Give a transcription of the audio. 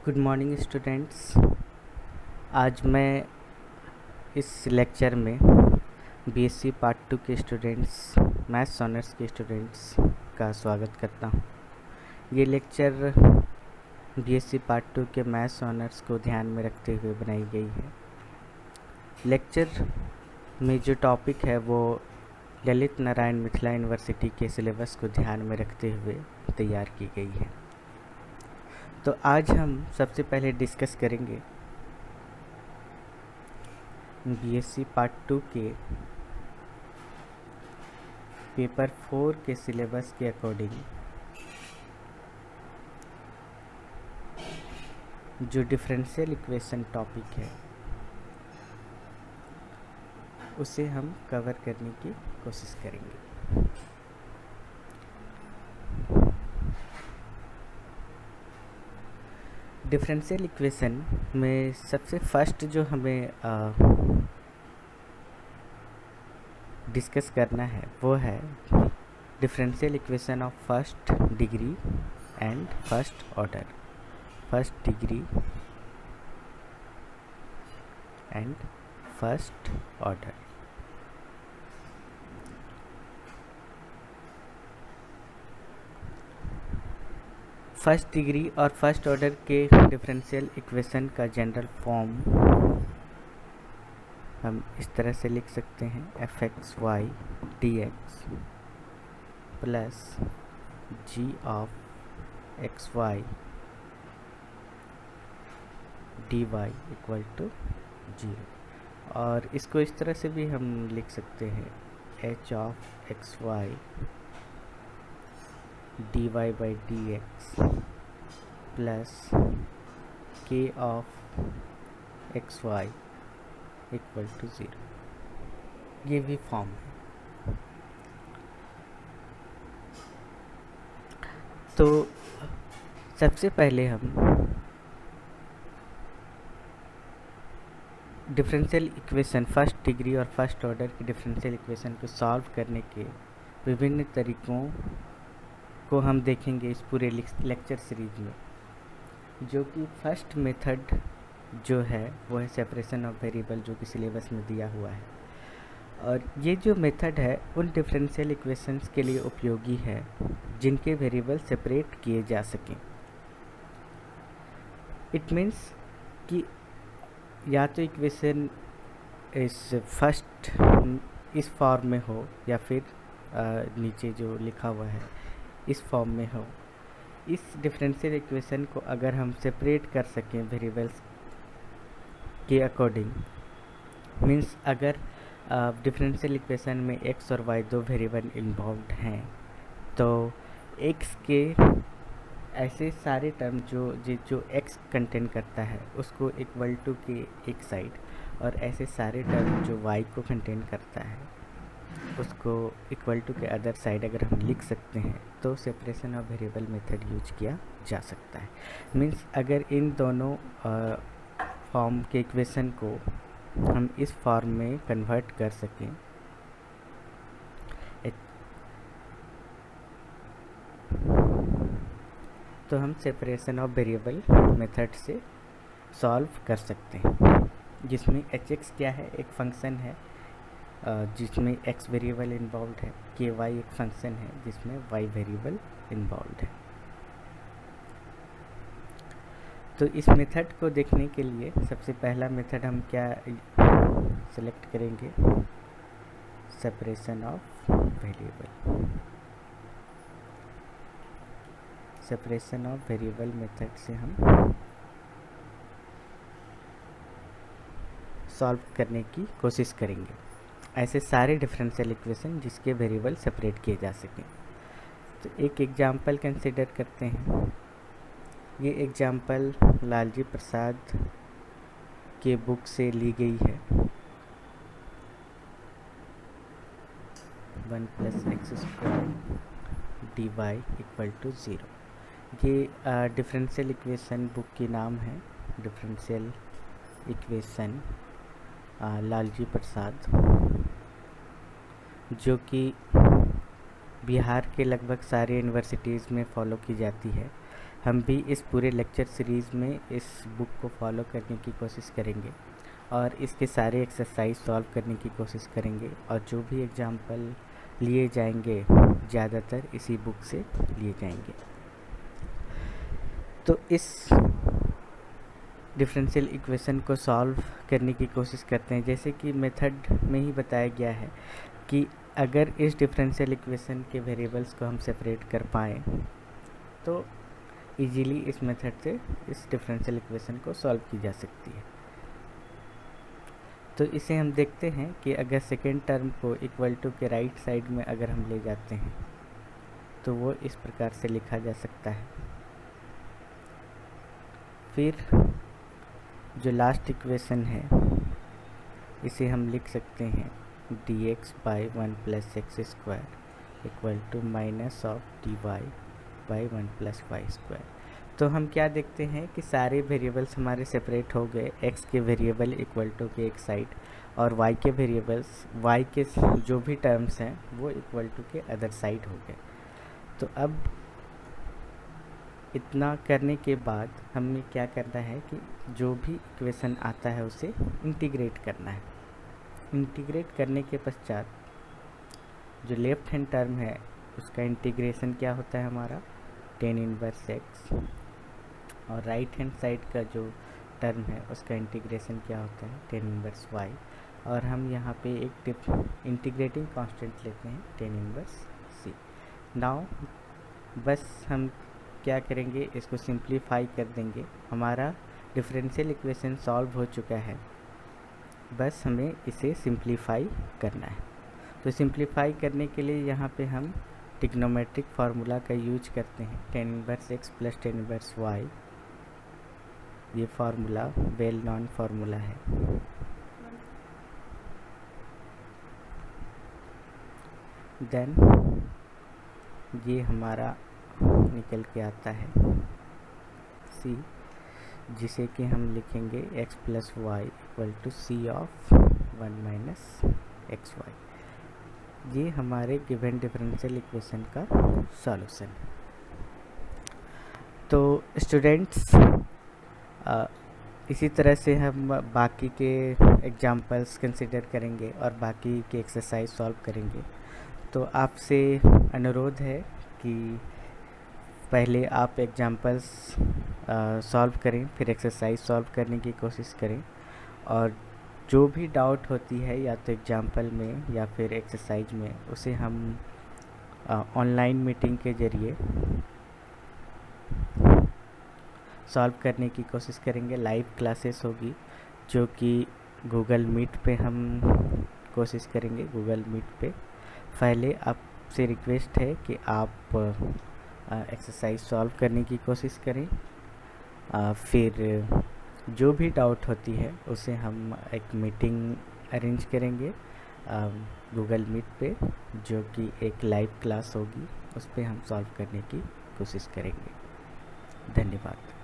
Good morning students. आज मैं इस लेक्चर में बीएससी पार्ट 2 के स्टूडेंट्स, मैथ्स ऑनर्स के स्टूडेंट्स का स्वागत करता हूं। ये लेक्चर बीएससी पार्ट 2 के मैथ्स ऑनर्स को ध्यान में रखते हुए बनाई गई है। लेक्चर में जो टॉपिक है वो ललित नारायण मिथिला यूनिवर्सिटी के सिलेबस को ध्यान में रखते हुए तैयार की गई है। तो आज हम सबसे पहले डिस्कस करेंगे बीएससी पार्ट 2 के पेपर 4 के सिलेबस के अकॉर्डिंग जो डिफरेंशियल इक्वेशन टॉपिक है उसे हम कवर करने की कोशिश करेंगे। डिफरेंशियल इक्वेशन में सबसे फर्स्ट जो हमें डिस्कस करना है वो है differential equation of first degree and first order. First degree and first order. First degree और फर्स्ट ऑर्डर के डिफरेंशियल इक्वेशन का जनरल फॉर्म हम इस तरह से लिख सकते हैं f x y d x plus g of x y d y equal to 0। और इसको इस तरह से भी हम लिख सकते हैं h of x y dy by dx plus k of x y equal to 0। ये भी फॉर्म है। तो सबसे पहले हम डिफरेंशियल इक्वेशन फर्स्ट डिग्री और फर्स्ट ऑर्डर की डिफरेंशियल इक्वेशन को सॉल्व करने के विभिन्न तरीकों को हम देखेंगे इस पूरे लेक्चर सीरीज में। जो कि फर्स्ट मेथड जो है वो है सेपरेशन ऑफ वेरिएबल, जो कि सिलेबस में दिया हुआ है। और ये जो मेथड है उन डिफरेंशियल इक्वेशंस के लिए उपयोगी है जिनके वेरिएबल सेपरेट किए जा सकें। इट मीन्स कि या तो इक्वेशन इस फॉर्म में हो या फिर नीचे जो लिखा हुआ है इस फॉर्म में हो। इस डिफरेंशियल इक्वेशन को अगर हम सेपरेट कर सकें वेरिएबल्स के अकॉर्डिंग, मीन्स अगर डिफरेंशियल इक्वेशन में x और y दो वेरिएबल इन्वॉल्व हैं तो x के ऐसे सारे टर्म जो x कंटेन करता है उसको इक्वल टू के एक साइड, और ऐसे सारे टर्म जो y को कंटेन करता है उसको इक्वल टू के अदर साइड अगर हम लिख सकते हैं तो separation of variable method use किया जा सकता है। मीन्स अगर इन दोनों फॉर्म के इक्वेशन को हम इस फॉर्म में कन्वर्ट कर सकें तो हम सेपरेशन ऑफ वेरिएबल मेथड से सॉल्व कर सकते हैं। जिसमें एच एक्स क्या है, एक फंक्शन है जिसमें x वेरिएबल इन्वॉल्व है, ky एक फंक्शन है जिसमें y वेरिएबल इन्वॉल्व है। तो इस मेथड को देखने के लिए सबसे पहला मेथड हम क्या सेलेक्ट करेंगे, separation of variable. Separation of variable method से हम सॉल्व करने की कोशिश करेंगे ऐसे सारे डिफरेंशियल इक्वेशन जिसके वेरिएबल सेपरेट किए जा सकें। तो एक एग्जांपल कंसिडर करते हैं। ये एग्जांपल लालजी प्रसाद के बुक से ली गई है। 1 + x² dy इक्वल टू 0। ये डिफरेंशियल इक्वेशन बुक की नाम है, डिफरेंशियल इक्वेशन लालजी प्रसाद, जो कि बिहार के लगभग सारे यूनिवर्सिटीज़ में फॉलो की जाती है। हम भी इस पूरे लेक्चर सीरीज़ में इस बुक को फॉलो करने की कोशिश करेंगे और इसके सारे एक्सरसाइज सॉल्व करने की कोशिश करेंगे, और जो भी एग्जाम्पल लिए जाएंगे ज़्यादातर इसी बुक से लिए जाएंगे। तो इस डिफरेंशियल इक्वेशन को सॉल्व करने की कोशिश करते हैं। जैसे कि मेथड में ही बताया गया है कि अगर इस डिफरेंशियल इक्वेशन के वेरिएबल्स को हम सेपरेट कर पाएँ तो इजीली इस मेथड से इस डिफरेंशियल इक्वेशन को सॉल्व की जा सकती है। तो इसे हम देखते हैं कि अगर सेकेंड टर्म को इक्वल टू के राइट साइड में अगर हम ले जाते हैं तो वो इस प्रकार से लिखा जा सकता है। फिर जो लास्ट इक्वेशन है इसे हम लिख सकते हैं dx by 1 plus x square equal to minus of dy by 1 plus y square. तो हम क्या देखते हैं कि सारे वेरिएबल्स हमारे सेपरेट हो गए। x के वेरिएबल इक्वल टू के एक साइड और y के वेरिएबल्स y के जो भी टर्म्स हैं वो इक्वल टू के अदर साइड हो गए। तो अब इतना करने के बाद हमें क्या करना है कि जो भी इक्वेशन आता है उसे इंटीग्रेट करना है। इंटीग्रेट करने के पश्चात जो लेफ्ट हैंड टर्म है उसका इंटीग्रेशन क्या होता है हमारा tan इनवर्स x, और राइट हैंड साइड का जो टर्म है उसका इंटीग्रेशन क्या होता है tan इनवर्स y, और हम यहाँ पे एक इंटीग्रेटिंग कांस्टेंट लेते हैं tan इनवर्स c। नाउ बस हम क्या करेंगे, इसको सिंप्लीफाई कर देंगे। हमारा डिफरेंशियल इक्वेशन सॉल्व हो चुका है, बस हमें इसे सिंप्लीफाई करना है। तो सिंप्लीफाई करने के लिए यहाँ पे हम ट्रिग्नोमेट्रिक फार्मूला का यूज करते हैं, tan inverse x plus tan inverse y। ये फार्मूला वेल नॉन फार्मूला है। देन ये हमारा निकल के आता है c, जिसे कि हम लिखेंगे x plus y equal to c of 1 minus x y. ये हमारे गिवन डिफरेंशियल इक्वेशन का सॉल्यूशन है। तो स्टूडेंट्स इसी तरह से हम बाकी के एग्जाम्पल्स कंसिडर करेंगे और बाकी के एक्सरसाइज सॉल्व करेंगे। तो आपसे अनुरोध है कि पहले आप एग्जाम्पल्स सॉल्व करें, फिर एक्सरसाइज सॉल्व करने की कोशिश करें, और जो भी डाउट होती है या तो एग्जाम्पल में या फिर एक्सरसाइज में उसे हम ऑनलाइन मीटिंग के ज़रिए सॉल्व करने की कोशिश करेंगे। लाइव क्लासेस होगी जो कि गूगल मीट पे हम कोशिश करेंगे। गूगल मीट पे पहले आपसे रिक्वेस्ट है कि आप एक्सरसाइज सॉल्व करने की कोशिश करें, फिर जो भी डाउट होती है उसे हम एक मीटिंग अरेंज करेंगे गूगल मीट पे, जो कि एक लाइव क्लास होगी, उस पर हम सॉल्व करने की कोशिश करेंगे। धन्यवाद।